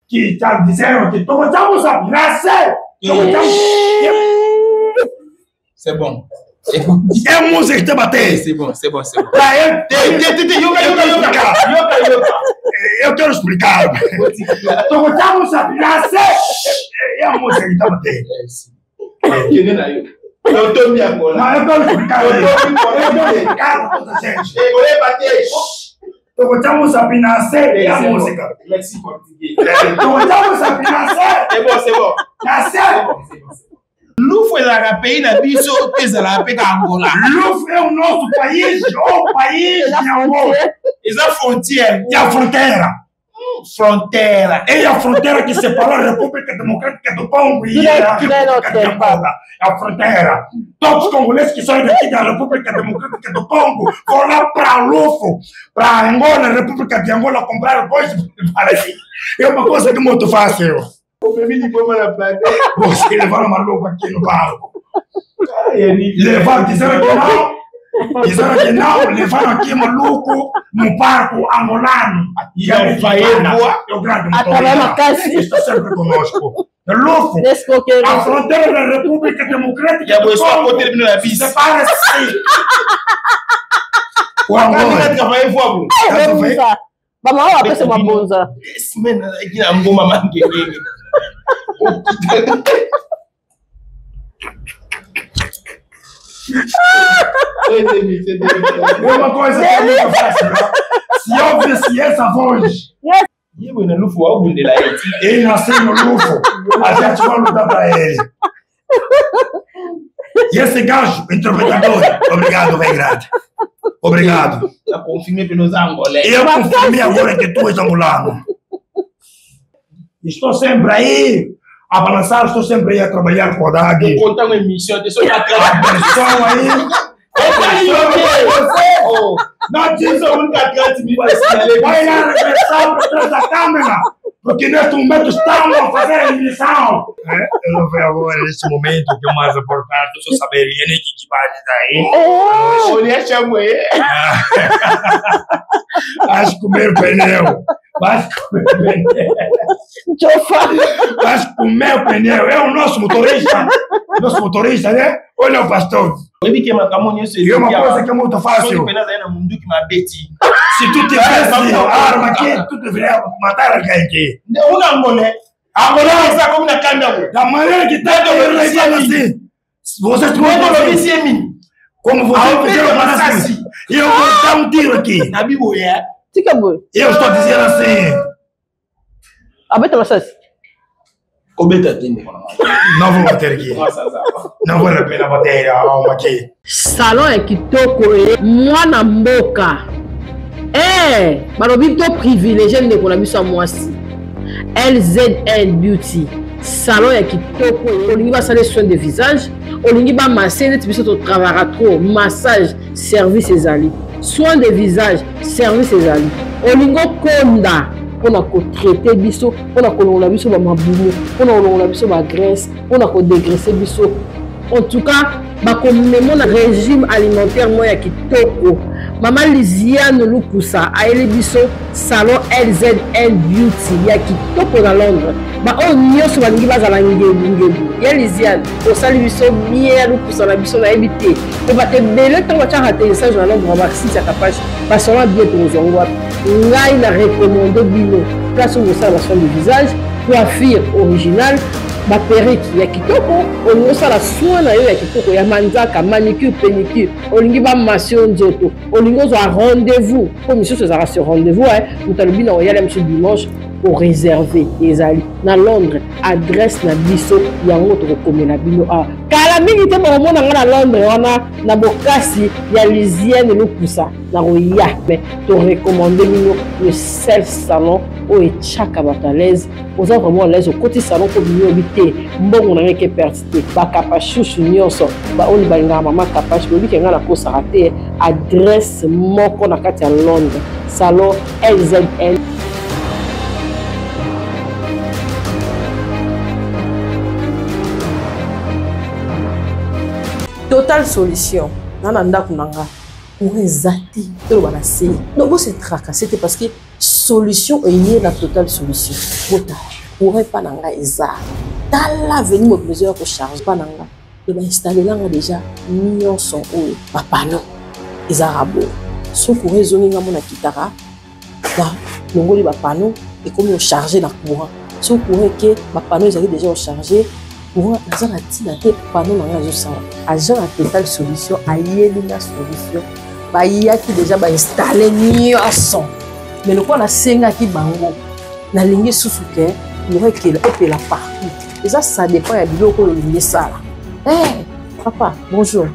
Qui t'a dit que ton temps ça c'est bon. C'est musique te bater. C'est bon. Eu quero explicar. Ton temps ça é a música que tá batendo. Eu tô me agora. Não, eu quero explicar. Tocamos a pinacé e a música. Lexi português. Tocamos a pinacé. C'est bon. Nasceu. Lufo é da rapei na bicho, pesa lá pega Angola. Lufo é o nosso país, o país de Angola. Essa fronteira. E a fronteira. Fronteira. É a fronteira que separa a República Democrática do Congo e a República de Angola. A fronteira. Todos os congoleses que saem daqui da República Democrática do Congo vão lá para Lufo, para Angola, República de Angola, comprar coisas para aqui. É uma coisa que é muito fácil. Você levaram maluco aqui no barco. Levaram, disseram que não, levaram aqui maluco no barco angolano. E ele vai o grande motorista. Está sempre conosco. Lufo, a fronteira da República Democrática do Congo separa-se. O Angola vai voar. Vamos lá, vai ser uma bonza. Esse menino aqui na bomba mangueira. É uma coisa que é muito fácil. Se ouvisse essa voz, ele nasceu no Lufo, a gente vai lutar para ele. E esse gajo, interpretador, obrigado, bem grande. Obrigado. Eu confirmei para nós angolanos. Eu confirmei agora que tu és angolano. Estou sempre aí a balançar, estou sempre aí a trabalhar com a DAG. Vou contar uma emissão, deixa eu atenção aí. Não diz a única que me vai vai lá regressar para trás da câmera, porque neste momento estamos a fazer a emissão. Eu não vejo agora neste momento o que é mais importante, eu só saberia nem que vai daí. Olha, chamo aí. Vais comer pneu. Vais comer pneu. Vais comer pneu. É o nosso motorista. Nosso motorista, né? Olha o pastor. Eu vi que é uma coisa que é muito fácil. Se tu tivesse arma aqui, tu deveria matar alguém aqui. Não, Angolé. Angolé está como na câmera. Da maneira que está, assim. Vocês não como você fizeram assim. E eu vou dar um tiro aqui. Na Bíblia. Eu estou dizendo assim. Abeta vocês. Não vou bater aqui. Não vale a pena bater a alma aqui. Salão é que toco e mwana mboka. Barobi to privilégié de ko na biso mwasi. LZN Beauty. Salon ya kitoko olingi ba sale soin de visage, olingi ba masser net biso to travaillera trop, massage, service ezali. Soin de visage, service ezali. Olingo konda pona ko traiter biso, pona ko longola biso ba mabumu, pona ko longola biso ba graisse, pona ko dégraisser biso. En tout cas, bakomemona régime alimentaire moya kitoko. Maman Lisiane Lukusa a biso salon LZN Beauty ya kitoko na Londres. Ba on nyoso balingi bazala ngebu. Ya Lisiane osali biso mie Lukusa na biso na ebité. Ko bate bele to bacha atterrissage na Londres ba site ya kapage. Ba salon bien to zongo. Ngai na recommander bino. Place où ça la soin du visage, coiffure originale. Ma perruque ya kitoko, on osala soin na yo ya kitoko ya manzaka, manicure, pédicure, olingi ba massion nzoto, olingi oza rendez-vous. Comme monsieur ce sera ce rendez-vous, mutalobi na oyala monsieur dimanche pour réserver ezali na Londres, adresse na biso yango to komela bino a. Kala mingi te mo mona na Londres wana na bokasi ya Lisiane Lukusa na roya, mais to recommander bino le seul salon o e chaka batalaise. Vous avez vraiment l'aise au côté salon pour vous habiter. Bon, on a rien qui est pertinent. Ba capache chouchou nyonso. Ba on ba nga maman capache. Vous dites que nga ko sarate adresse moko na kati ya Londres. Salon LZN. Total Solution. Nana kunanga. Pour ezati to bana se. Non, vous c'est tracas, c'était parce que solution est liée à la Total Solution. pourrait pas nanga eza dans l'avenir mo besoin ko charge pas nanga et ba installer là déjà millions sont ou papa non ezarabo so pour raisonner nga mona kitara ba ngoli ba panneau et comme on charger la courant so pour que ba panneau ils déjà chargé pour naza na tina te panneau nanga zo ça agent à Total Solution ayeli na solution ba yaki déjà ba installer nyonso mais le quoi la senga ki bango na lingi susuke le rekela et la partout et ça dépend ya biloko lingi ça eh papa bonjour.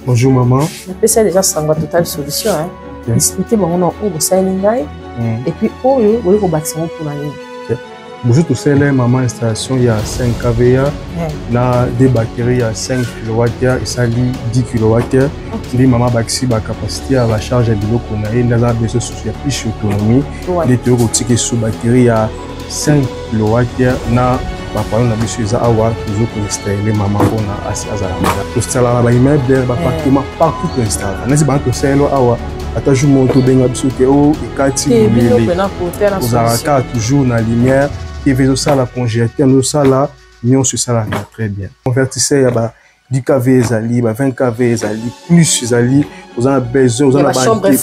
Bonjour maman. Je peux ça déjà sans Total Solution hein. Expliquez bon on où ça et puis où vous voulez bâtiment pour la ligne. Bonjour tout ça là maman installation il y a 5 kVA là des batteries il y a 5 kWh et ça lit 10 kWh. Les maman baxi ba capacité à la charge de biloko na et dans besoin sur plus autonomie les théories ticket sous batterie il y a 5 kWh na papa on a besoin ça avoir toujours pour installer maman on a assez azala tout ça là ba immeuble ba appartement partout pour installer n'est pas tout ça là awa atajou moto benga biso ke o ekati bilele ozalaka toujours na lumière et vezo ça la congélateur nous ça là nion sur ça là très bien convertisseur ya ba 10 kV ezali ba 20 kV ezali plus ezali vous en avez besoin vous en avez chambre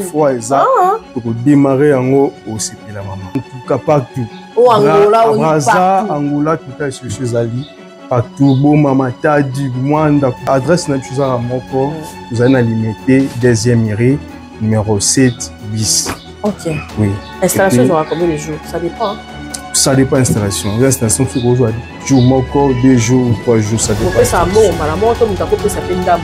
froide ça pour démarrer yango aussi la maman en tout cas partout au Angola ou Angola Total Solution ezali partout bon maman tadi mwanda adresse na chose à moko vous allez limiter deuxième rue numéro 7 bis. OK. Oui. Installation aura combien de jours? Ça dépend. Ça dépend installation. L'installation faut que jour moko 2 jours 3 jours ça dépend. Ça bon la moto mutako peut s'appeler ndam.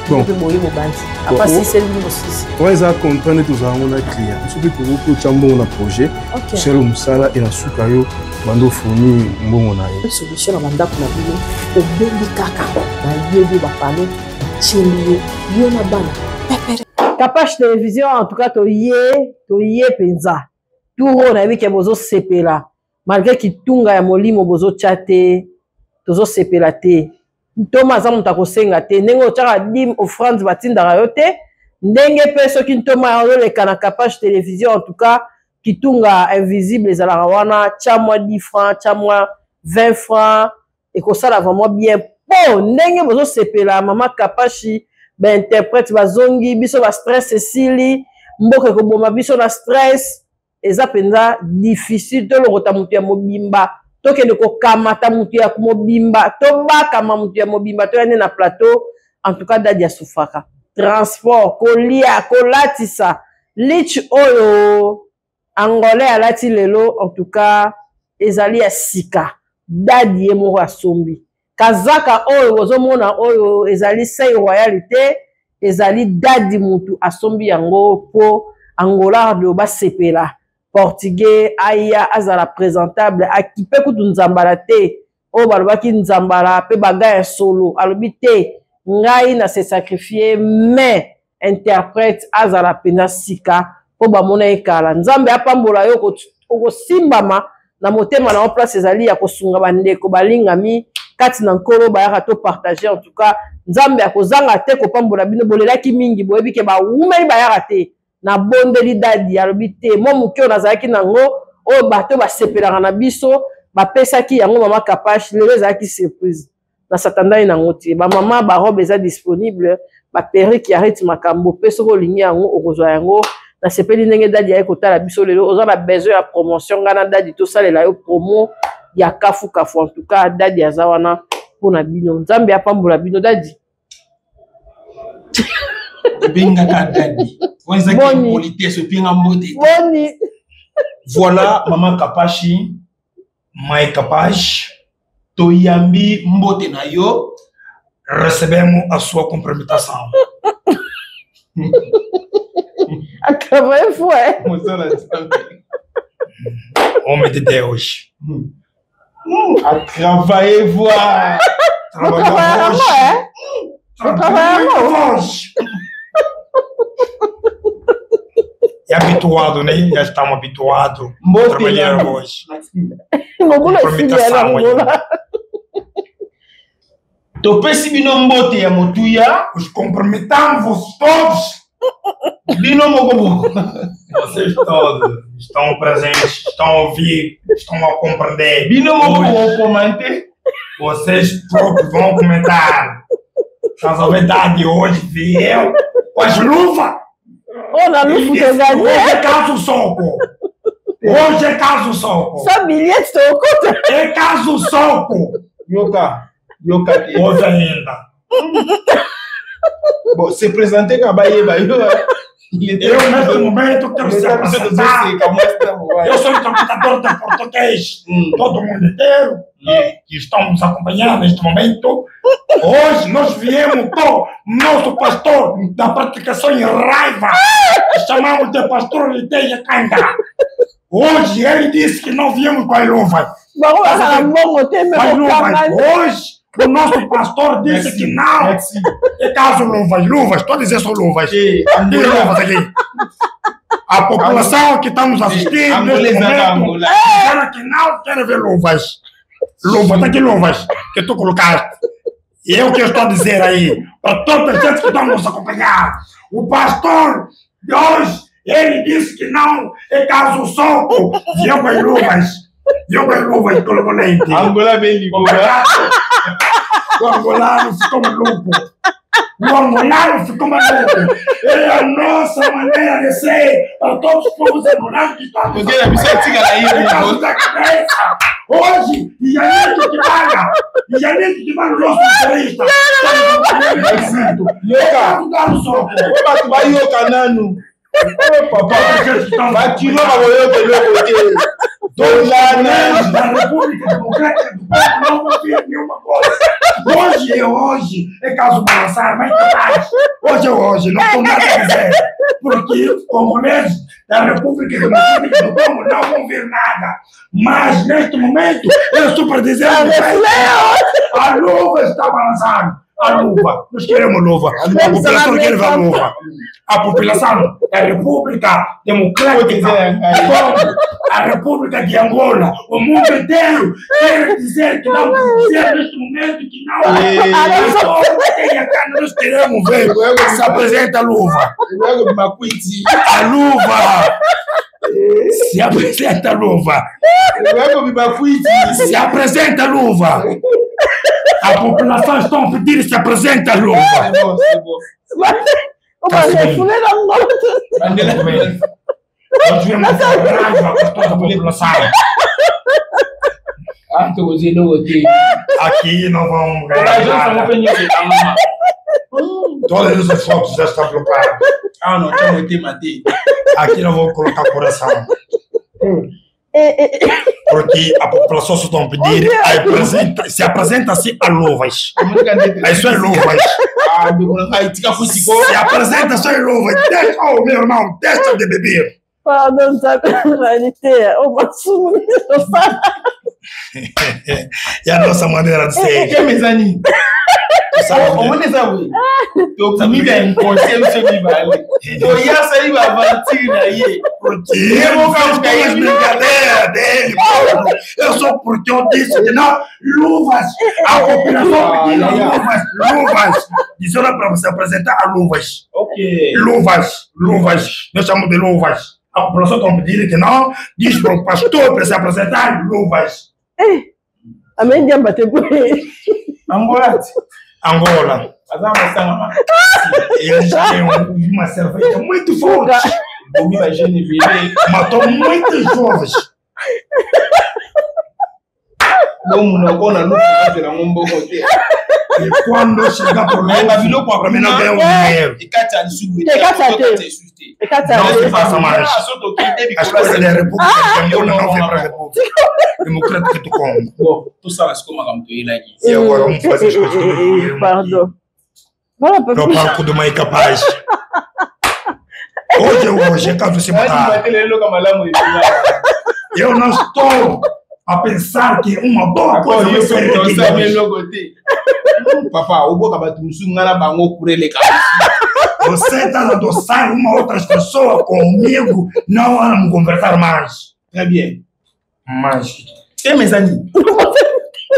Donc boye mo bandi. Après si c'est le numéro 6. Ouais ça comprendre tout ça on a client. Surtout pour chambo on a projet. C'est le musala et la sukayo bando fourni mbongo na yo. Solution na banda kuna bino. Obendi kaka. Na yebi ba pano. Chili yo na bana. Capage télévision en tout cas to yé penza. Tout na bi ke bozo sepela. Malgré ki tunga ya molimo bozo chate tozo sepela te. Ntoma za muta kosenga te ndenge otaka dim offrande batindaka yo te ndenge pe soki ntoma ya leka na Capage télévision en tout cas kitunga invisible ezalaka wana tia mwa 10 francs tia mwa 20 francs ekosala vraiment bien po ndenge bozo sepela mama Capage ba interprète bazongi biso ba stress esili mboka ekoboma biso na stress eza penza difficile to lokota mutu ya mobimba tokende kokamata mutu ya mobimba to bakama mutu ya mobimba to yane na plateau en tout cas dadi ya sufaka transport kolia kolatisa lich oyo angolais alati lelo en tout cas ezali ya sika dadi ye moko asombi kazaka oyo bozomona oyo ezali sei royalité ezali dadi mutu asombi yango po angola de basepela portugais aya azala présentable akipe kutu nzambala te o balobaki nzambala pe bagaya solo alobi te ngai na se sacrifier mais interprète azala pena sika po bamona ekala nzambe apambola yo okosimbama na motema na place ezali ya kosunga bandeko balingami kati na nkolo bayaka to partager en tout cas nzambe akozanga te kopambola bino bolelaki mingi boyebi ke bawumeli bayaka te na bondeli dadi alobi te mo mokio nazalaki nango oyo bato basepelaka na biso bapesaki yango mama Capage lelo ezalaki surprise na satandai nango te bamama barobe eza disponible baperike ya reti makambo mpe soki olingi yango okozwa yango nasepeli ndenge dadi aye kotala biso lelo oza na besoin ya promotion ngai na dadi tosalela yo promo ya kafu en tout cas dadi aza wana mpona bino nzambe apambola bino dadi Binga dadi. Boni. Voilà maman Capage, my Capage, toyambi mbote na yo, recebemos a sua compromettação. A trabalho foi. Homem de Deus. A trabalhar voar. Trabalhar hoje. Trabalhar hoje. É habituado, né? Já estamos habituados a trabalhar hoje. Tu percebes no mbote ya motuya? Os comprometamos todos. Vocês todos estão presentes, estão a ouvir, estão a compreender. Vocês próprios vão comentar. A novidade de hoje vi eu com as luvas. Olha, luva que eu Hoje é caso soco. Hoje é caso soco. Só bilhete, estou contra. É caso soco. Yoka. Hoje ainda. Bom, se apresentei com a Bahia, Eu, nesse momento, quero se apresentar. Eu sou interpretador de português. Todo mundo inteiro que estão nos acompanhando neste momento. Hoje nós viemos com o nosso pastor da praticação em raiva. Chamamos de pastor Lideia Kanga. Hoje ele disse que não viemos com as luvas. Hoje o nosso pastor disse que não. É caso luvas, estou a dizer só luvas. Tem luvas aqui. A população que está nos assistindo neste momento, quer que não quer ver luvas. Luvas, tá aqui luvas que tu colocaste. E é o que eu estou a dizer aí, para toda a gente que está nos acompanhar. O pastor de hoje, ele disse que não, é caso soco. Viu com as luvas, colocou leite. Angola bem ligou. O angolano ficou maluco. É a nossa maneira de ser para todos os povos angolanos que estão nos acompanhando da cabeça. Hoje, e aí que paga o nosso motorista. Vai Yoka Nano. Vai tirar a da República Democrática do Congo não vou ver nenhuma coisa. Hoje é caso balançar, mas hoje, não estou nada a dizer. Porque os congoleses da República Democrática do Congo não vão ver nada. Mas neste momento, eu estou para dizer a luva está balançando. A luva, nós queremos luva. A população quer ver a luva. A população da República Democrática do Congo, a República de Angola, o mundo inteiro quer dizer que não dizer neste momento que não. Nós queremos ver se apresenta a luva. A luva. Se apresenta a luva. Se apresenta a luva. A população está a pedir se apresenta a luva. Nós viemos raiva para toda a população. Aqui não vamos ganhar nada. Todas as fotos já estão bloqueadas. Aqui não vou colocar coração. Porque a população só está a pedir se apresenta-se a luvas. Isso é luvas. Se apresenta-se a luvas. Oh, meu irmão, deixa de beber. É a nossa maneira de ser. Onde sabe? Eu comi bem, inconsciente de vale. Eu ia sair para vacina aí. Porque eu vou ficar as brincadeiras dele. Eu só porque eu disse que não. Luvas. A população pediu luvas. Disseram para você apresentar a luvas. Ok. Luvas. Nós chamamos de luvas. A população está pedindo que não. Diz para o pastor para se apresentar luvas. A minha bateu por aí. Angola. Eles têm uma cerveja muito forte. Matou muitos jovens. E quando chegar para mim não ganha dinheiro. Não se faça mais. As coisas da República de Angola não vêm para a República Democrática do Congo. E agora vamos fazer as coisas do Pardon. No palco do Mãe Capaz. Hoje é caso se matar. Eu não estou a pensar que uma boa coisa vai ser aqui. Papá, o boca batunsu ngana bango kurele ka. Você está a adoçar uma outra pessoa comigo, não vamos conversar mais. Très bien. Mas, Tem mensagem?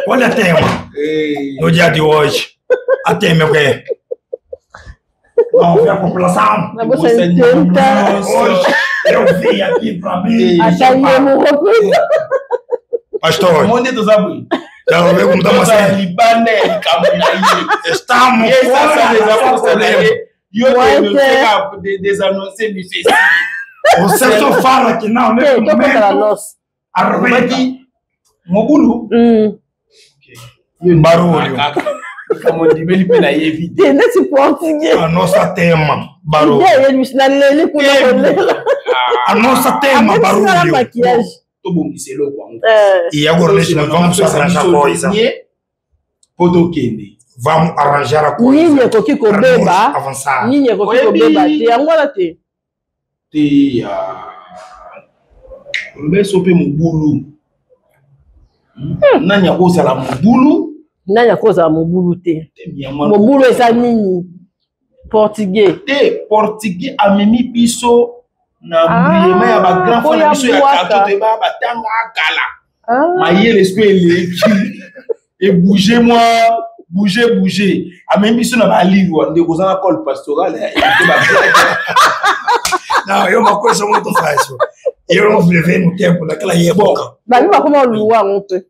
olha a tema no dia de hoje. A tema é o quê? Não, vem a população. Na bolsa de 30. Hoje eu vim aqui para mim. Até mesmo Pastor, Onde tu sabe? já ouviu como estamos assim? Libanais, Cameroun. Estamos E essa fora da desapontagem. E eu tenho desannoncé me fez. Você só fala que não, nesse momento. Arrebenta. Mogulu. Barulho. Como de ele pena evidente. Nesse português. A nossa tema, barulho. A nossa tema, barulho. Maquiagem. Tô bom que se louco. E agora nesse momento vamos arranjar coisa. Vamos arranjar a coisa. Ninha coqui com beba. Avançar. Ninha coqui com beba. Tem agora tem. Tem mbeso pe mubulu. Nanya koza la mubulu. Nanya koza mubulu te. Mubulu eza nini? Portugais. Te portugais amemi biso na bruyema ya ba grand frère biso ya kato te ba batanga akala. Maye l'esprit eleki. Et bouger. Amemi biso na ba livre de kozana col pastoral Não, é uma coisa muito fácil. Eu não vivi no tempo daquela época. Mas não como luar ontem.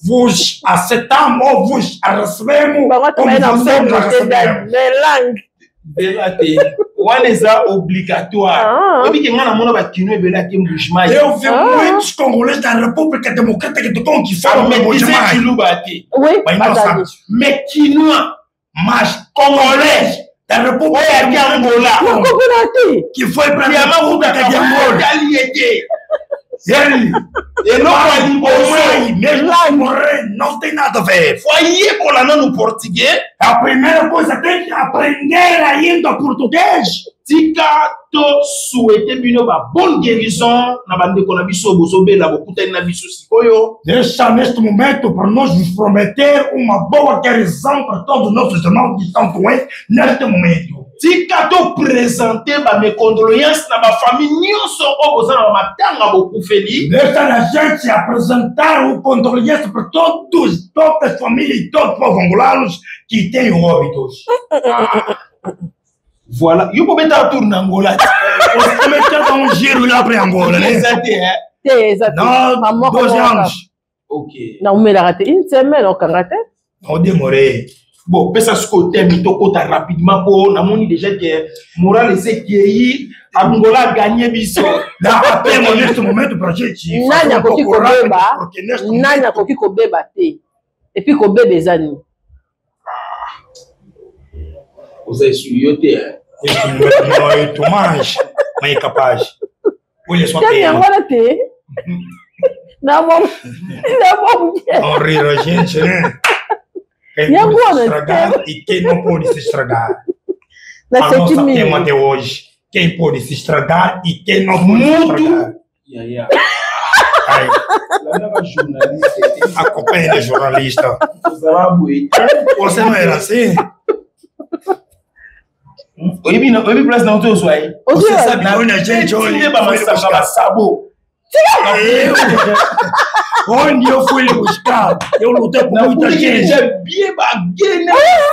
Vos aceitamos ou vos recebemos. Como vocês recebemos. É obrigatoire. Eu vi muitos congoleses da República Democrática do Congo que falam mas congolês da República de Angola que foi para a República de Angola. Ele não pode mesmo morrer, não tem nada a ver. Foi colando no português. A primeira coisa tem que aprender ainda português. Tika to souhaiter bino ba bonne guérison na bande ko na biso bozobe la bokutani na biso sikoyo. Deixa neste momento para nós vos prometer uma boa guérison para todos os nossos irmãos que estão doentes neste momento. Tika to présenter ba mes condoléances na ba famille nyonso o bozana matanga bokufeli. Deixa a gente apresentar o condolência para todas as famílias e todos os angolanos que têm óbitos. Voilà, eu vou mettre tour na Angola. Você também quer dar um giro lá para Angola, né? Exato. Não, 2 anos. Ok. Não, me rate. Une semaine, on kangate. Não demorei. Bon, pensa ce que tu as rapidement pour na moni déjà que moral c'est qui Angola gagné biso. Dá tempo neste momento para gente. Nanya koki kobeba. Nanya koki kobeba te. Et puis kobeba ezani. Você escutou Neste momento não é tu mais capaz. Olha só tem agora tem. Não vamos. Não rir a gente, né? Quem pode se estragar e quem não pode se estragar. A nossa tema de hoje. Quem pode se estragar e quem não pode se estragar. Acompanha a jornalista. Você não era assim? Você sabe onde a gente olha onde eu fui buscar, eu lutei com muita gente.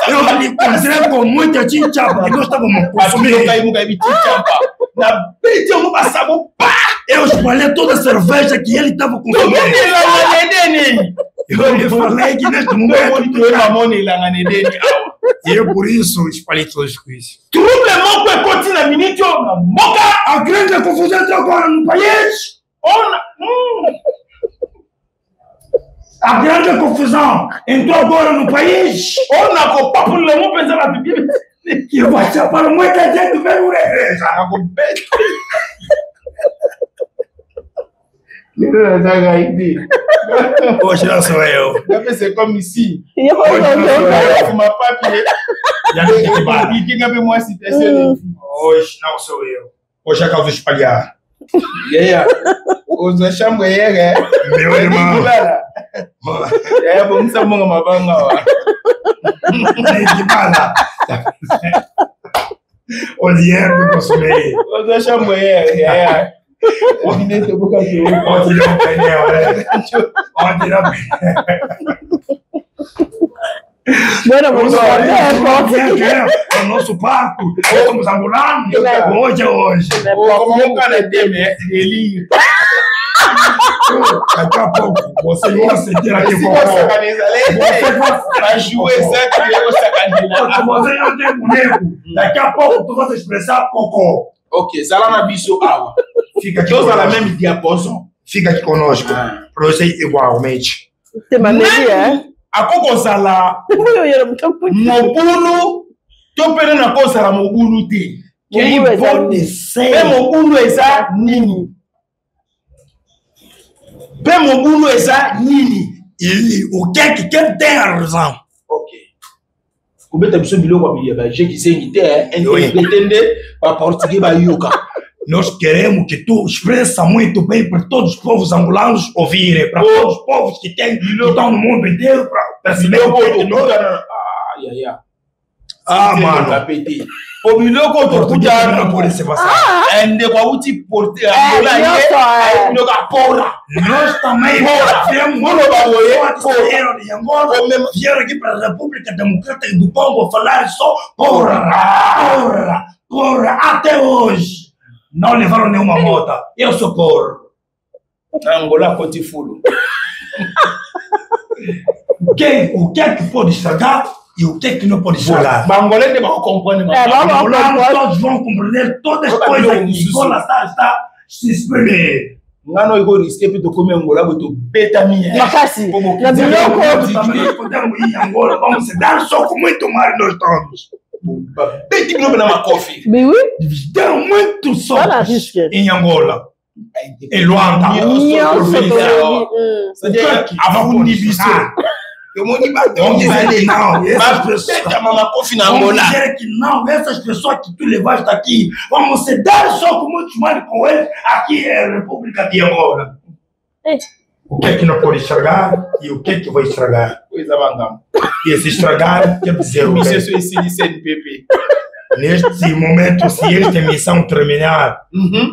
Eu me encontrei com muita gente porque nós estávamos consumindo. Eu espalhei toda a cerveja que ele estava consumindo. Eu lhe falei que neste momento e eu por isso espalhei todos os coisas. A grande confusão está agora no país. A grande confusão entrou agora no país. Que vai ser para muita gente ver o igreja. Hoje não sou eu. C'est comme ici. Hoje não sou eu. Hoje é causa espalhar. Os achamos meu irmão. Vamos chamar uma banga. Que bala. O dinheiro que eu consumi. Os achamos Onde não pneu, né? Onde não É o nosso parto. Estamos angolanos. Hoje é hoje. Como o cara tem, ele. Daqui a pouco, você vai sentir aqui com você vai jouer ça que eu sacanagem. Você não tem boneco. Daqui a pouco tu vai expressar cocô. Ok, ça lá na bicho água. Fica aqui conosco. Na mesma diapason. Fica aqui conosco. Para você igualmente. Tem maneira, a coco sala. Mobulu. Tô perdendo a coisa lá mobulu tem. Quem pode ser? É mobulu essa nini. Bem mobulu essa nini. E o que é que tem a razão? Ok. Como é que você me lembra de que gente que tem entender para português para yoga. Nós queremos que tu expressa muito bem para todos os povos angolanos ouvirem, para todos os povos que estão no mundo inteiro, para perceber o que nós... Mano. O melhor que eu estou não pode ser passado. Nós também vieram aqui para a República Democrática do Congo falar só porra, até hoje. Não levaram nenhuma moto. Eu sou porra. Angola Cotifulo. O que é que pode estragar e o que é que não pode estragar? Os angolanos vão compreender. Todos vão compreender todas as coisas que Angola está se exprimer. Não é igual risquei de comer Angola, mas tu beta minha. Mas assim, na também podemos ir em Angola, vamos se dar só com muito mais nós todos. Tem que não uma coffee. Mais oui. Deram muito só em Angola. Em Luanda. Avant de diviser. Vamos dizer que não, essas pessoas que tu levaste aqui, vamos se dar só com muitos mais com eles, aqui é a República de Angola. O que é que não pode estragar e o que é que vai estragar? E esse estragar quer dizer o quê? Neste momento, se esta missão terminar,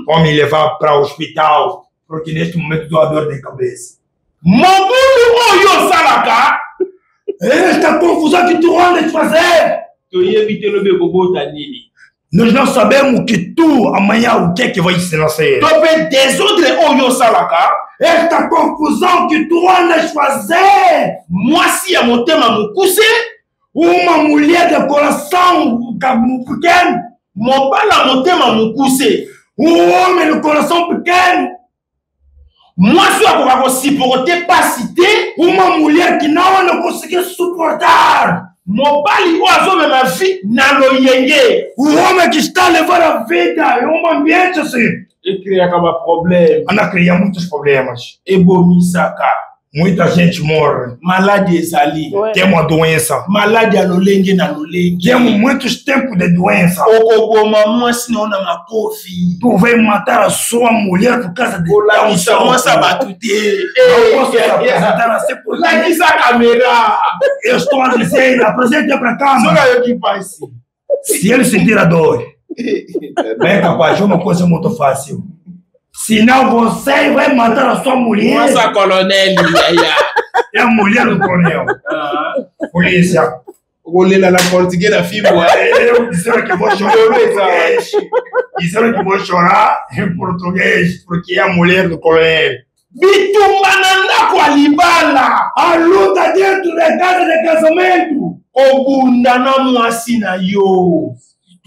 vão me levar para o hospital, porque neste momento estou a dor de cabeça. Mobulu Oyo Salaka! Esta confusão que tu andas fazer! Nós não sabemos que tu, amanhã, o que é que vai se nascer. Desordre Oyo Salaka! Esta confusão que tu andas fazer! Moacir a motema mukuse! Uma mulher de coração pequeno! Mobala motema mukuse! Homem de coração pequeno! Moi, je vais supporter pas citer uma mulher que não conseguiu suportar. Mobali oiseau de ma vie na lo yenge. O homem que está levando a vida em um ambiente assim. E cria como problema. Ana cria muitos problemas. E bomisaka. Muita gente morre. Malade exali. Tem uma doença. Malade a lolenge na lolenge. Temos muitos tempos de doença. O mamãe senão na macofi. Tu vai matar a sua mulher por causa de tão moça batute. Não posso apresentar assim por lá essa câmera. Eu estou a dizer, apresente para cá. Só eu que faz. Se ele sentir a dor, bem capaz, é uma coisa muito fácil. Senão você vai matar a sua mulher. Nossa, coronel. É a mulher do coronel. Polícia. Vou ler lá na português da FIBO. Eu disseram que vou chorar em português. Disseram que vou chorar em português, porque é a mulher do coronel. Bitumbananda com a libala. A luta dentro da casa de casamento. Obunda na moacina yo.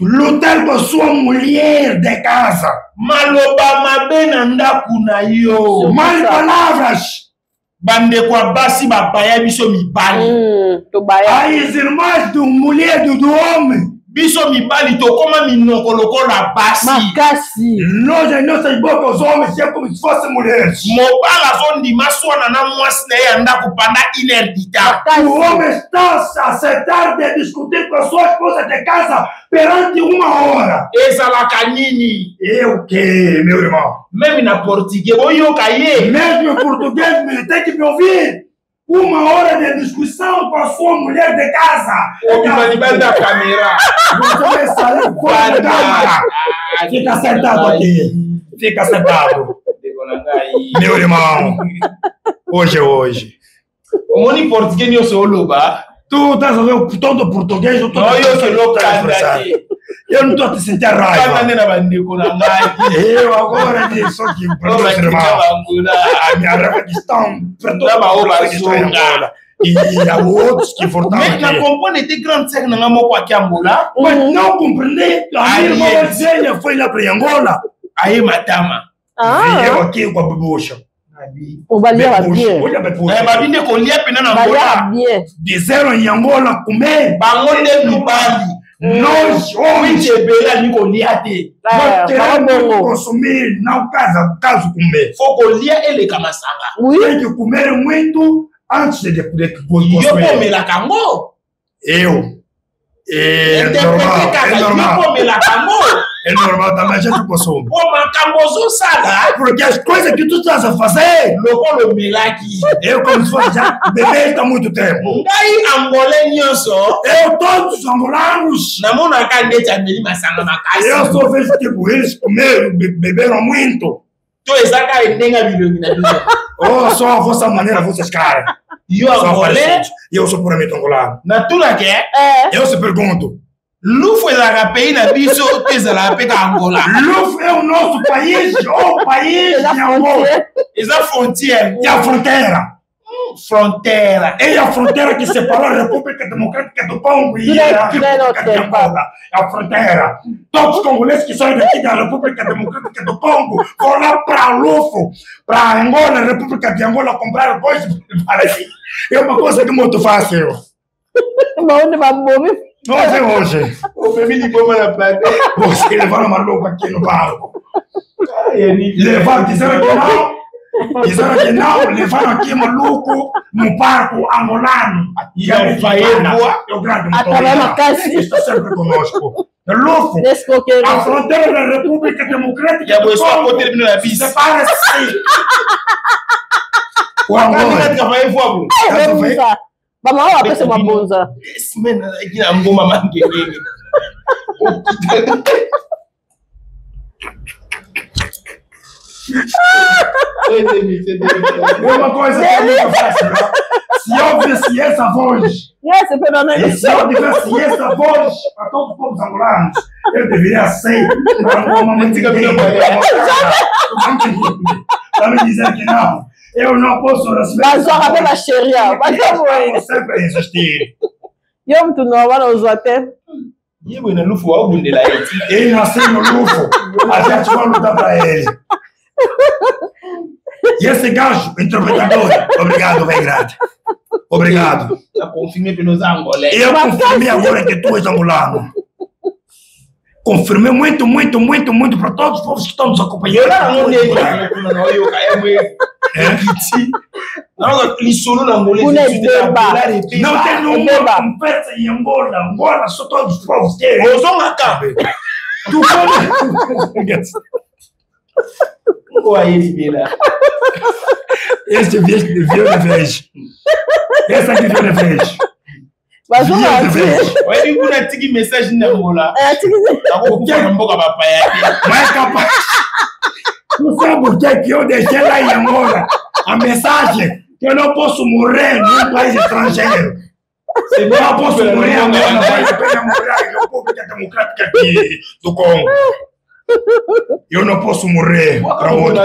Lutar com a sua mulher de casa. Maloba mabena ndakuna yo. Mal palavras. Bande kwa basi bapaya biso mibali. As irmãs do mulher do homem. Biso mibali to koma minoko lokola basi. Makasi. Nós em nossas bocas os homens é como se fossem mulheres. Mobala zondi maswana na mwasi na ye ndaku panda 1 heure de temps. O homem está a aceitar de discutir com a sua esposa de casa perante 1 hora. Ezalaka nini? Eu que, meu irmão? Mesmo na português, oyoka ye. Mesmo em português, me tem que me ouvir. 1 hora de discussão com a sua mulher de casa. Da câmera. Você vai sair fora da câmera. Fica sentado aqui. Fica sentado. Meu irmão. Hoje é hoje. O moni português eu sou luba. Tu estás a ver todo português, eu tô não, eu sou louco, eu não estou a te sentir raiva. Eu agora só que a minha raiva que estão em Angola. E há outros que fortalecem. Mas na companhia tem grande série na Angola aqui em Angola. Mas não compreender. A minha irmã Zélia foi lá para Angola. Aí matama. Eu aqui com a bebucha. O Balia va bien. Olha a bebucha. É, mas vinde com lia pena na Balia va Angola. bien. Disseram em Angola comer. Bangonde no Bali. Nós Onde é bela ni com lia te. nós queremos consumir, não caso comer. Focolia ele kamasanga. Tem que comer muito antes de poder consumir. Eu come la cango. Eu. É normal. Eu come la cango. É normal, também a gente consome. Como a cambozo sala. Porque as coisas que tu estás a fazer, Locolo melaki. eu como se fosse já bebê há muito tempo. Ngai angolenho só. Eu, todos os angolanos, Na mona candete a meli masanga makasi. eu só vejo tipo, eles comeram, beberam muito. Tu exaka endenga bilongi na bilongi. Ou só a vossa maneira, vocês caras. Yo São angolé. parecidos. E eu sou puramente angolano. Na tula que é. Eu se pergunto, Lufo da rapei na biso pesa la pega Angola. Luf é o nosso país ou o país de Angola? Esa frontière. E a fronteira? Fronteira. É a fronteira que separa a República Democrática do Congo e a República de Angola. É a fronteira. Todos os congoleses que saem daqui da República Democrática do Congo vão lá para Lufo, para Angola, República de Angola, comprar coisas para aqui. É uma coisa que é muito fácil. Mas onde vai morrer? Não é hoje. O bebê de bomba na plata. Você levaram maluco aqui no barco. Levaram, disseram que não, levaram aqui maluco no barco angolano. E a o grande motorista está sempre conosco. Lufo, a fronteira da República Democrática do Congo separa-se. O Angola. Vamos lá, pensa uma bonza. Esse menino aqui na bomba mangueira. É uma coisa que é muito fácil, né? Se eu visse essa voz, se eu tivesse essa voz para todos os povos angolanos, eu deveria ser para me dizer que não. Eu não posso receber. Mas só a mesma xeria. Eu sempre insistir. Eu muito nova, não uso até. Eu não Lufo, eu vou lá. Ele nasceu no Lufo. A gente vai lutar para ele. E esse gajo, interpretador, obrigado, bem grande. Obrigado. Eu confirmei para nós angolés. Eu confirmei agora que tu és angolano. Confirmei muito para todos os povos que estão nos acompanhando. Não tem nenhuma conversa em Angola. Angola só todos os povos querem. Eu sou uma capa. Tu conheces? Esse viu na vez. Essa aqui viu na vez. Mas vamos lá. Olha, eu vou dar mensagem na Angola. O que é mais capaz? Tu sabe por que eu deixei lá em Angola a mensagem que eu não posso morrer num país estrangeiro? Se eu não posso morrer em Angola, não vale a pena morrer na República Democrática aqui do Congo. Eu não posso morrer para outro.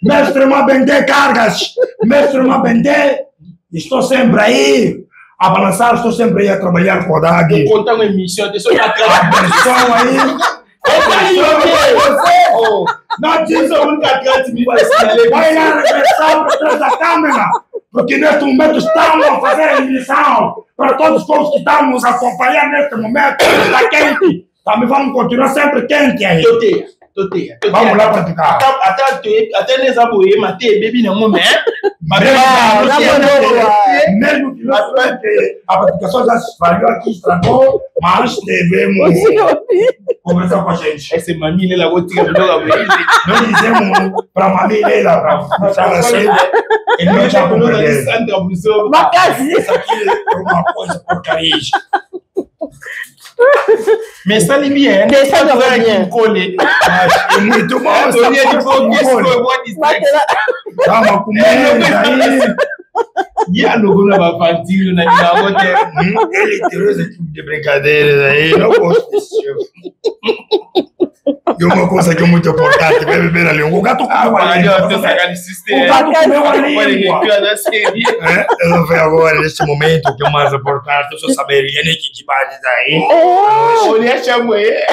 Mestre Mabende Cargas, Mestre Mabende, estou sempre aí a balançar, estou sempre aí a trabalhar com a DAG. Vou contar uma emissão, deixa eu Atenção aí. Não diz a única que vai lá regressar para trás da câmera, porque neste momento estamos a fazer a emissão para todos os povos que estão nos acompanhando neste momento. Está quente. Também vamos continuar sempre quente aí. Toteia. Vamos lá praticar. Até nessa boia, matei, bebi no momento. Mesmo que nós sabemos que a praticação já se falhou aqui, estragou, mas devemos conversar com a gente. Essa mamilha lá, vou tirar Nós dizemos para a mamilha, para falar assim, ele não já compreendeu. Isso aqui é uma coisa porcaria. Mais ça lui bien. Mais ça lui bien. Collé. É muito bom. Eu ia de pouco isso, eu vou dizer. Calma, comer aí. Il y a le goût de ma partie, on a dit la moitié. Elle est heureuse de brincadeira, não gosto desse jogo. E uma coisa que é muito importante, vai beber a língua. O gato comeu a língua. O gato comeu a língua. Eu não vejo agora, neste momento, que é o mais importante, eu sou saber, e nem que bate daí. Olha, chamou ele.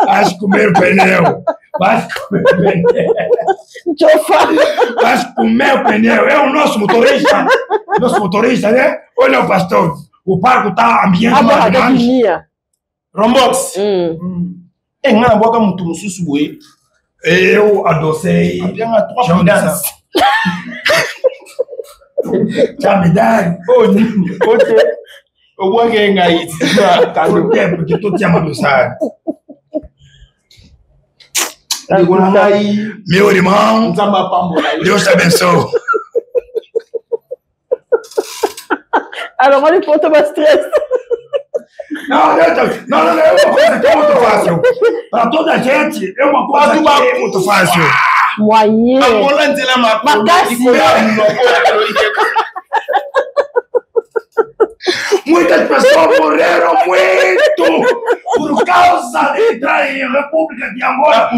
Vais comer pneu. Vais comer pneu. Vais comer pneu. É o nosso motorista. Nosso motorista, né? Olha o pastor. O parque está ambiente mais. Rombox. É uma boca muito mususubuê. Eu adocei. Chamidade. Eu vou ganhar aí. Por quê? Porque tu te ama adoçar. Meu irmão, Deus te abençoe. Alors, olha o ponto mais stress. Não, é uma coisa que é muito fácil. Para toda a gente, é uma coisa que é muito fácil. Moyen. Muitas pessoas morreram muito por causa de entrar em República de Angola.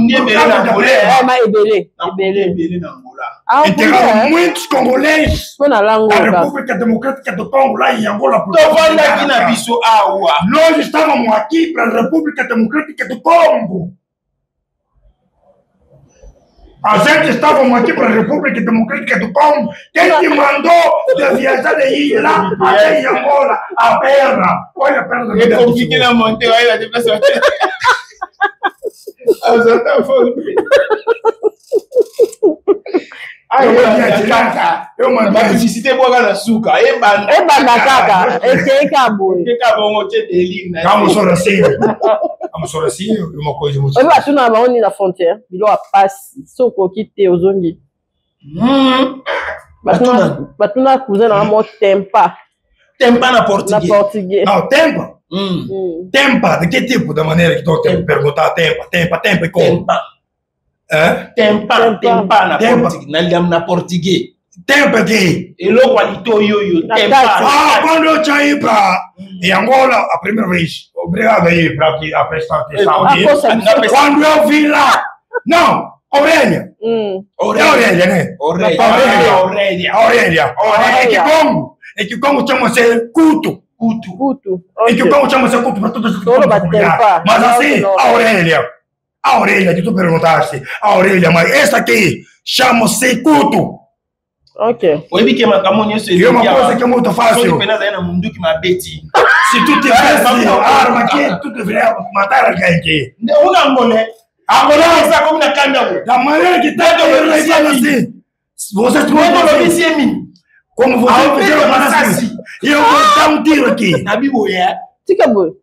Enterraram muitos congolenses na República Democrática do Congo, lá em Angola. Nós estávamos aqui para a República Democrática do Congo. A gente estávamos aqui para a República Democrática do Congo. Quem te mandou de viajar de ir lá até em Angola? A perna. Olha a perna da minha filha. Eu que não montei aí, a pessoa. Eu mandei visiter boa na açúcar. É banacada. É que acabou. Vamos só assim. Uma coisa muito. Eu acho na mão na fronteira. Virou a passe. Só que tem os ongues. Batuna cozinha na mão tempa. Tempa na português. Não, tempa. Tempa. De que tipo? Da maneira que tu tem que perguntar tempa e como? Tempa na português. Tempa aqui. E logo ali tempa. Quando eu tinha ido para Angola a primeira vez, obrigado aí para prestar atenção aqui. Quando eu vim lá, não, Aurélia. Aurélia, né? Aurélia. É que como chama-se culto. É que como chama-se culto para todas as pessoas. Mas assim, a Aurélia que tu perguntaste, a Aurélia, mas essa aqui chama-se culto. Ok. É uma coisa que é muito fácil. Se tu tivesse arma aqui, tu deveria matar alguém aqui. Angolano, como na câmera. Da maneira que está assim. Vocês não como você fizeram assim. Eu vou dar um tiro aqui.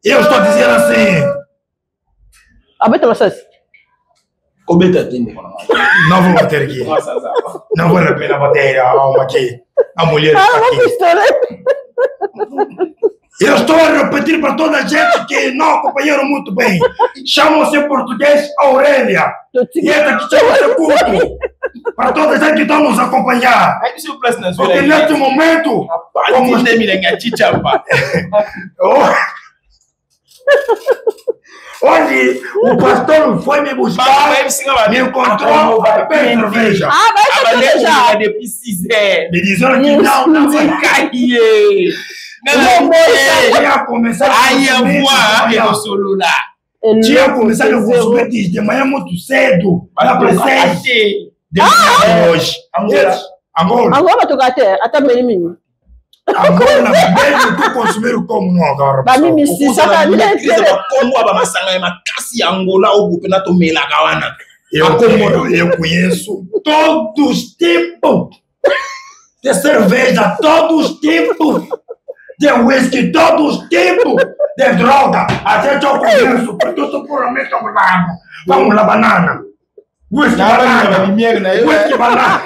Eu estou dizendo assim. Abeta vocês. Não vou bater aqui. Não vale a pena bater a alma aqui. A mulher está aqui. Eu estou a repetir para toda a gente que não acompanharam muito bem. Chamam-se em português Aurélia. E essa que chama-se culto. Para toda a gente que está nos acompanhar. Porque neste momento... Onde o pastor foi me buscar, me encontrou, bem cerveja. Vai cerveja. Me dizendo que não vai cair. Tinha começado a consumir de manhã muito cedo. Na presença hoje. Angola tu gate, até menino. Angola mesmo tu consumir como não agora. Ba mimi si saka Congo abamasanga ya makasi Angola obupe na tomela kawana. Eu conheço todos os tipos de cerveja, todos os tipos de whisky, todos os tipos de droga. Até eu conheço, porque eu sou puramente angolano. Vamos lá, banana. Whisky banana. Whisky banana.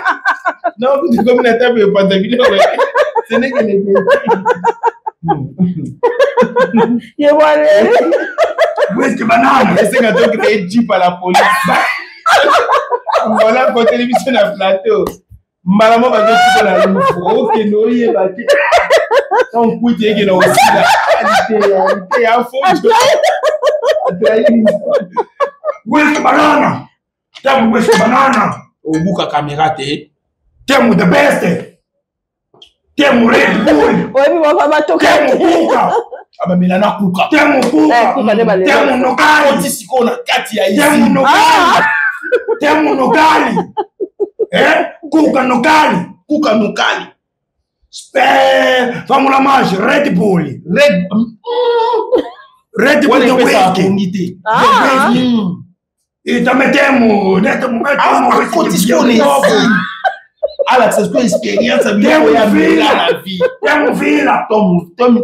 Não, tu como na table eu pode vir. Você nem que nem. E eu olhei. Whisky banana. Esse gato que é de para a polícia. Angola com televisão na plateau. Malama va dire la loufu. Ok, non, il est battu. On peut dire qu'il a aussi la qualité à fond. West banana. Temu West banana. Obuka caméra te. Temu the best. Temu Red Bull. Oui, mais on va pas toquer. Temu Kuka. Aba milana kuka. Temu Kuka. Temu Nokali. Oti sikona kati ya Temu ici. Nokali. Temu Nokali. Kuka Nokali. Kuka nokali. Vamos lá mais, Red Bull. Red Bull de whisky. E também temos, neste momento, Alex, a sua experiência me temos foi a vila. melhor na vida. Temos vila.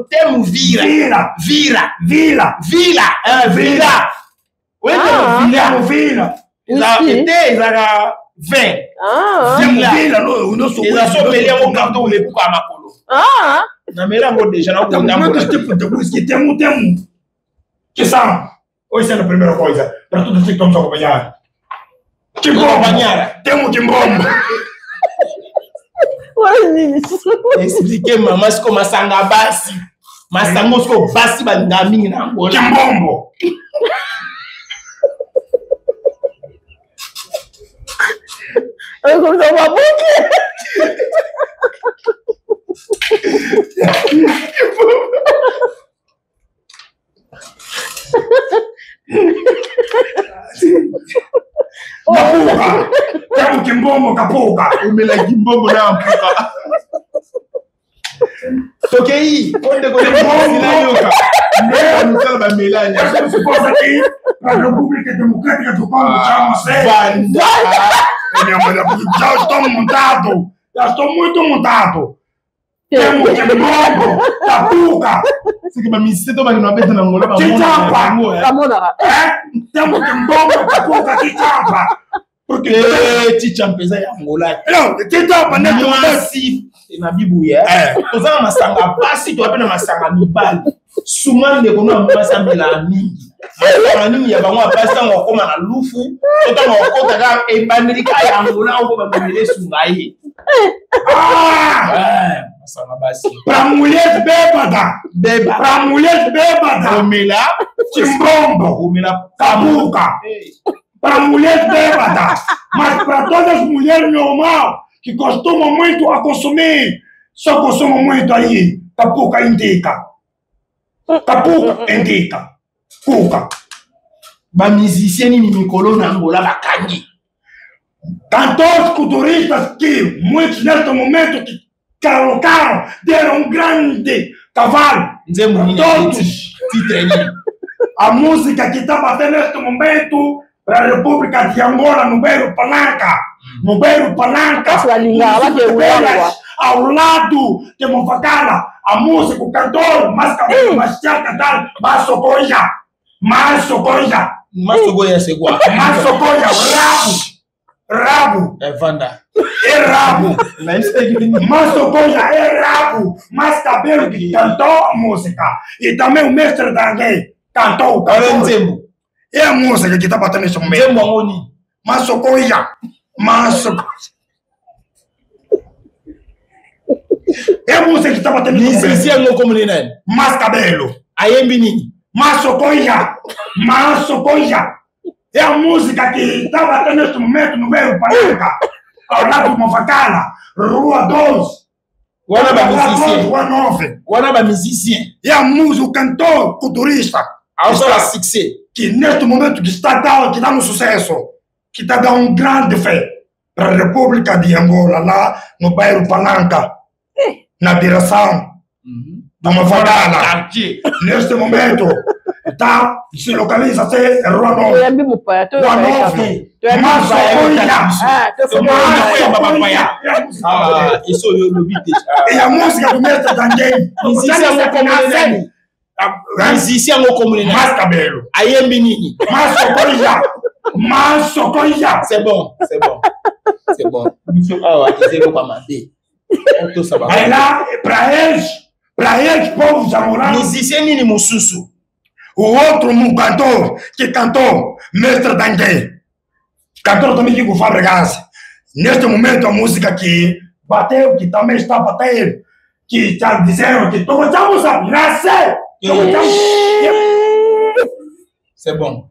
Temos vira. Vila. Vira. Vila. Vila. Vila. Oi, Temos vila. Exato. Vem. Temos vila. O nosso Eles só melhor o cartão levo com a macolo. Na melhor vou deixar não temos muitos tipos de whisky. Temos. Que são? Hoje é a primeira coisa. Para todos que estamos acompanhando. Acompanhar. Temos Kimbombo. Expliquei, mas como a sanga basi. Mas sanga os basi bandaminho na Angola. Kimbombo. Eu vou usar uma boca. Capuca. Temos Kimbombo, Capuca. O mela Kimbombo na Ampuca. Toquei. Onde eu não sei a Melania. Essa coisa aqui, a República Democrática do Congo, chama-se. Minha mãe, já estou montado. Já estou muito montado. Temos Kimbombo, Capuca. Você que me sinto mais não aberta na Angola. Temos Kimbombo, Capuca, Tichapa. Porque Tichapa é Angola. não, Tichapa não é assim. Na Bibuia, tu sabe uma sanga basi, tu apenas uma sanga mibali. Sumande quando a mulher sabe lá mingi. Mas a minha vai uma basi tão como na lufu, tu tá uma conta cá em América e Angola ou como a mulher sungai. Sanga basi. Para mulher bêbada, para mulher bêbada, Omela, Kimbombo, Omela, Capuca. Para mulher bêbada, mas para todas as mulheres normais que costumam muito a consumir, só consumam muito aí. Capuca indica. Capuca indica. Cuca. Ba musicien ni Mikolo na Angola bakangi. Cantores culturistas que muitos neste momento que colocaram, deram um grande cavalo. Todos. A música que está batendo neste momento para a República de Angola, no Beiro Palanca. No Beiro Palanca, ao lado de Mofagala, a música, o cantor, mas cabelo, mas já cantar, mas socorja, é igual, mas socorja, rabo, é Vanda, é rabo, mas socorja, é rabo, mas cabelo que cantou a música, e também o mestre da gay cantou o cantor, é a música que está batendo nesse momento, mas socorja. É a música que está batendo no cabelo. Mas cabelo. Aí é menino. Mas socorja. É a música que está batendo neste momento no meio Palanca. Ao lado de Mofagala, Rua 12. Rua 9. É a música, o cantor culturista. Que neste momento que está dando sucesso. Que está dando um grande fé para a República de Angola, lá no bairro Palanca, na direção da Mofagala. Neste momento, tá, se localiza-se Rua 9. Rua 9. Mas isso eu não vi. E a música do mestre Danguém. Musicien au communal. Mas cabelo. Aí é menino. Mas socorja. C'est bon. Aí lá, para eles, povos amorados. Musicien nini mususu. O outro cantor que cantou, mestre Danguém. Cantor também que o Fabregas. Neste momento, a música que bateu, que também está batendo, que está dizendo que tocamos a nascer. C'est bon.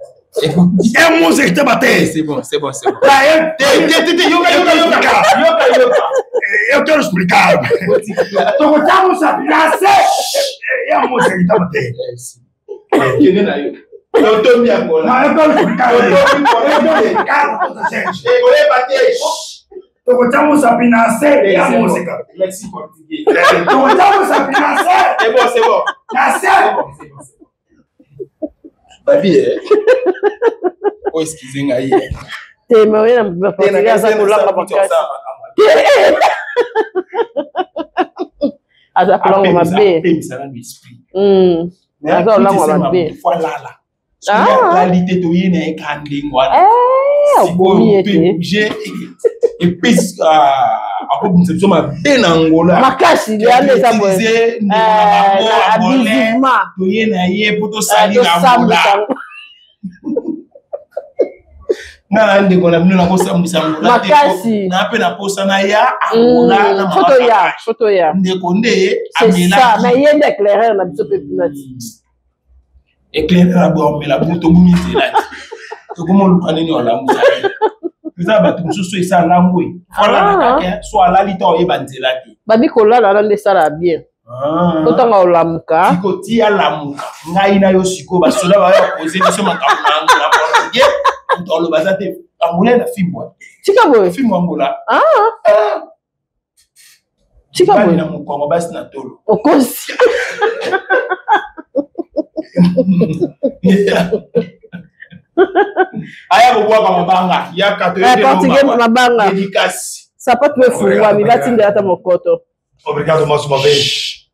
É a música que está batendo. C'est bon, c'est bon, c'est bon. Eu quero explicar. Tocamos a nascer. É a música que está batendo. Eu tô me agora. Não, eu quero explicar. Eu quero explicar para toda a gente. Tocamos a nascer. É a música. Lexi português. Tocamos a nascer. C'est bon, c'est bon. Nascer. Babi, oh, excusez aí. Tem meu irmão, meu português asa kulanga bakasi. Asa kulanga mabe. Pensar no espírito. Asa kulanga mabe. Voilà. La lité to yene e kanding wana. O bomi ete. E pes a conception ma ben Angola. Makasi le ane sa bo. Abusivement. To yene ye poto sali Angola. Na ndi kona mna ko sambisa Angola. Makasi. Na pe na posa na ya Angola na mama. Photo ya. Ndi konde amela. Ça, mais yende éclaireur na biso pe pinati. Éclaireur a bo amela moto mumite la. To komo lukane ni ola musa. Kuza batu mususu esa langwe. Voilà na kaka so ala lita o ebanzela ki. Babi kolala na ndesala bien. Otanga olamuka. Siko ti alamuka. Ngai na yo siko ba sola ba ya poser biso makambo na Angola portugais. Dans le bazar de Angola na fimbo. Chika boy. Fimbo Angola. Chika boy. Na mukongo basi na tolo. Okosi. Aya bobwa ba mabanga ya katolika portugais mabanga dédicace sapato efungwa mibatindela ata mokoto. Obrigado mais uma vez.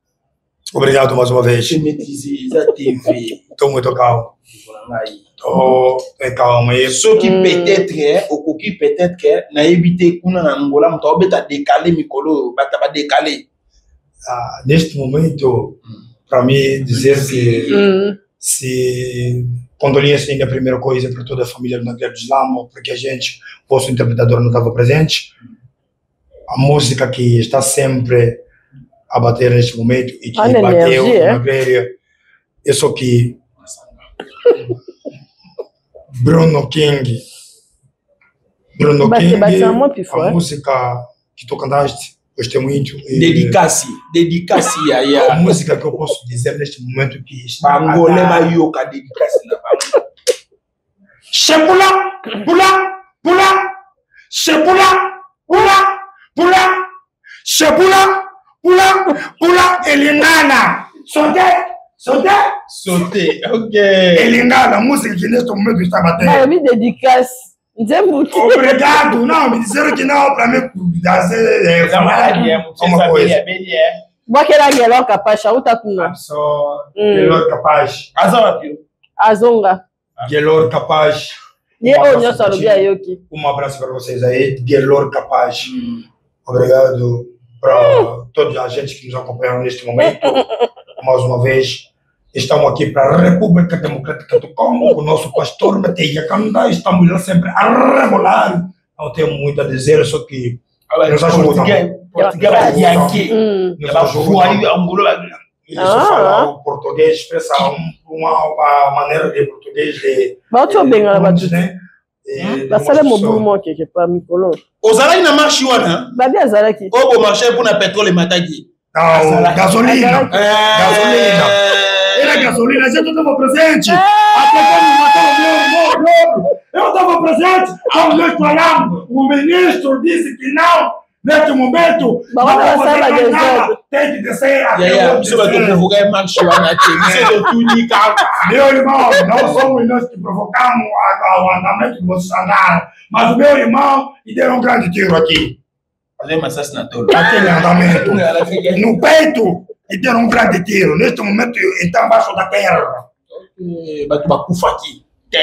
Obrigado mais uma vez. Je maîtrise a TV. Tô muito calmo. Tô calmo aí. Ce qui peut-être au coquille peut-être que na éviter kuna na Angola mto beta décaler mikolo bata ba décaler. Neste momento para mim dizer que se condolências ainda é a primeira coisa para toda a família do Nagrelo de Islamo, porque a gente, o vosso interpretador não estava presente. A música que está sempre a bater neste momento e que bateu no Nagrelo, isso que Bruno King, a música que tu cantaste, gostei muito. Dedicace aí. A música que eu posso dizer neste momento que está Bangolé Maioka, dedicace na Bangolé. Chepula, pula, chepula, pula, elingana, sauter, ok. Elingana, a música que neste momento está batendo. Eu me dedicasse. Obrigado, não, me disseram que não, para mim, fazer uma coisa. Wakela Gelor Capaz, outra cunha. Gelor Capaz. Azonga. Gelor Capaz. Um abraço para vocês aí, Gelor Capaz. Obrigado para toda a gente que nos acompanha neste momento. Mais uma vez. Estamos aqui para a República Democrática do Congo, com o nosso pastor Mateia Kanda. Estamos lá sempre a rebolar. Não tenho muito a dizer, só que nos ajudam. Português Yankee. Nos ajudam. Isso falar o português, expressar uma maneira de português de... né? Basala mobumo quelque part mikolo. Ozalaki na marche wana? Babi azalaki. Obo marché pour na pétrole mataki. Não, gasolina. Era gasolina, a gente estava presente. Até quando mataram meu irmão, eu estava presente. Quando nós falamos, o ministro disse que não, neste momento, não vai fazer nada. Tem que descer até o meu irmão, não somos nós que provocamos o andamento que vocês andaram, mas o meu irmão e deram um grande tiro aqui. Aquele andamento, no peito. E deram um grande tiro. Neste momento, está embaixo da terra.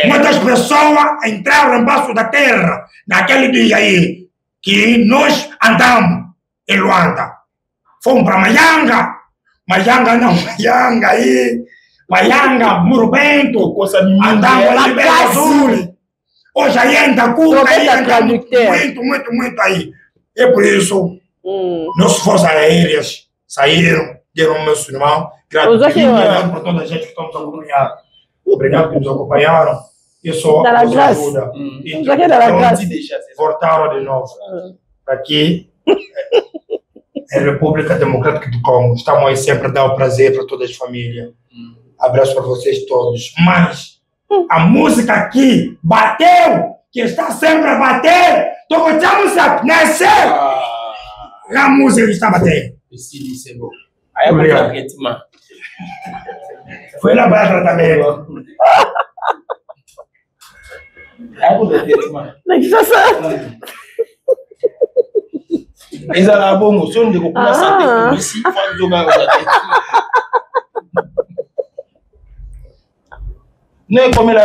Muitas pessoas entraram embaixo da terra naquele dia aí que nós andamos em Luanda. Fomos para Mayanga. Mayanga aí. Mayanga, Muro Bento. Andamos lá em Belo Azul. Hoje ainda curta, ainda muito aí. É por isso, nossas forças aéreas saíram, deram o meu sinal. Obrigado por toda a gente que estamos acompanhando. Obrigado por nos acompanharam. Isso nos ajuda. Voltaram de novo. Aqui, é a República Democrática do Congo. Estamos aí sempre a dar o prazer para toda a família. Abraço para vocês todos. Mas a música aqui bateu, que está sempre a bater. Tocamos a nascer. A música está batendo. Aí obrigado. Foi lá para tratamento. Eza na bongo, so ndeko kuna santé ici, faut joga o ne comme la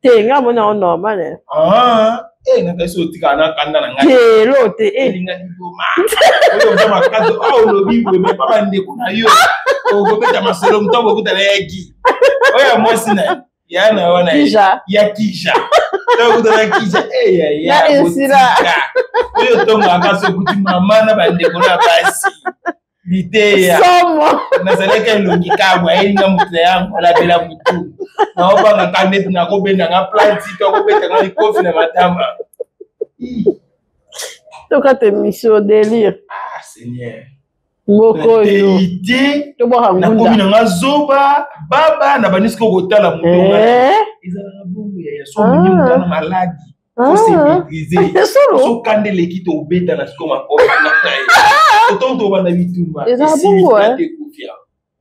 tenga mona normal na kaso tika na kanda na ngai lote linga ndoma oyo ndoma kazo lo bibo me papa ndeko na yo o beta masolo mtombo kutala yaki oya mosina yana wana ya kisha kutala kisha ya esira oyo tongo akaso kuti mama na bandeko na basi biteya somo nazaleka elongi kabwa elinga mutu yango alabela mutu naobanga kaneti nakobenda nga planti tokobeta nga likofi na matama tokate mission délire seigneur moko yo toboka ngunda nakomi na nga zoba baba na banisiko kotala mutu ezalaka bongo ya somi mutana maladi faut se maîtriser so kandeleki tobeta na siko makofi na taye otonto bana bitumba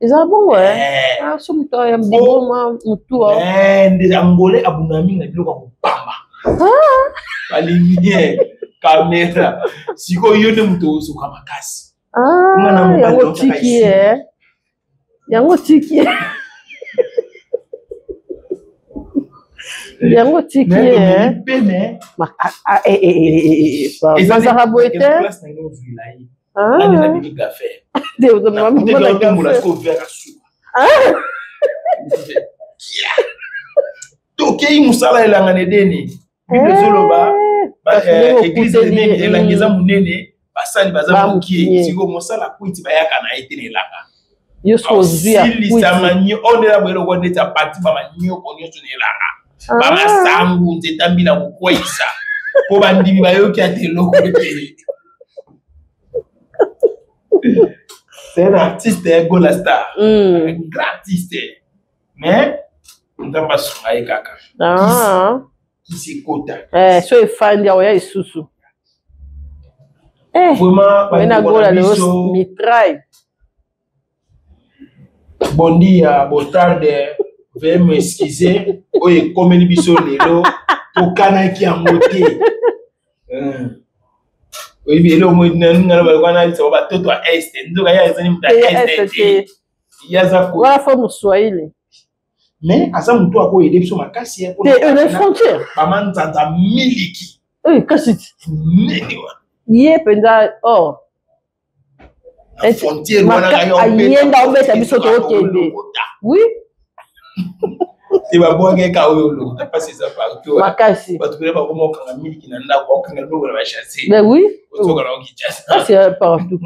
eza bongo so mutu ya mboma mutu nde angole abunami na biloko kopamba balumière caméra siko yo nde mutu osoka makasi yango tiki yango tiki bazaka boye te tokei mosala elanga nedeni ezoloba eglize elanga eza monene basali baza mokie siko mosala kwiti bayaka na ete na elanga osilisama ondela boyeloko neti apati bamanyoko nyonso na elanga bamasangu nzeta mbila kokweyisa mpo bandimi bayoki ate eloko te. C'est un artiste Gola Star, un grand artiste, mais on n'a pas son aïe kaka. Qui s'y kota. So e fan ya oya isusu. Vraiment, on a Gola le mitraille. Bon dia, bon tarde, veuillez m'excuser. Oye, comme une biso lelo, to kana ki a moté. Oui, mais là, on a dit que toto à est, nous avons dit que est. Il y a ça pour. Voilà, faut nous soigner. Mais à ça, nous doit quoi aider sur ma casse. Des frontières. Maman, ça a miliki. Oui, qu'est-ce que c'est? Yé, pendant oh. Frontière, on a oui. Tu vas boire un kaolo, tu passes ça partout. Makasi. Parce que là, comment on a mis qui n'a pas aucun nom de la chasser. Mais oui. C'est partout.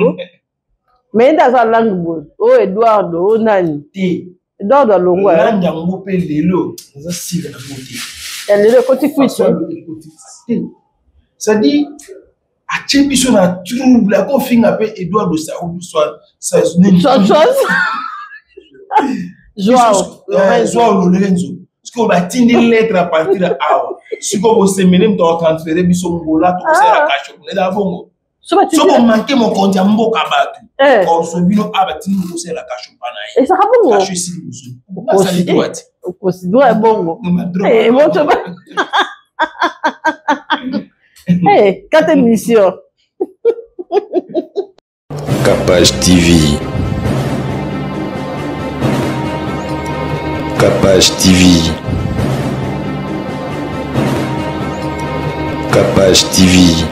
Mais dans la langue, oh Eduardo, oh Nani. Eduardo Longo. Nani a coupé les lots. Ça c'est la beauté. Elle est le côté cuisse. Ça dit, à Tchebiso na trouble, la confine appelle Eduardo Saoud soit ça. Joao Lorenzo. Parce qu'on va tenir une lettre à partir de Awa. Si vous séminez, vous transférez Biso Ngola, tout ça la cache. Vous êtes à Bongo. Si vous manquez mon compte, vous avez Kabatu. Or, ce bino abattu, vous savez la cache. Et ça va Bongo. Cache ici, vous savez quoi. Vous considérez Bongo. Et moi, tu vas. Hey, 4 émissions. Capage TV. Capage TV. Capage TV.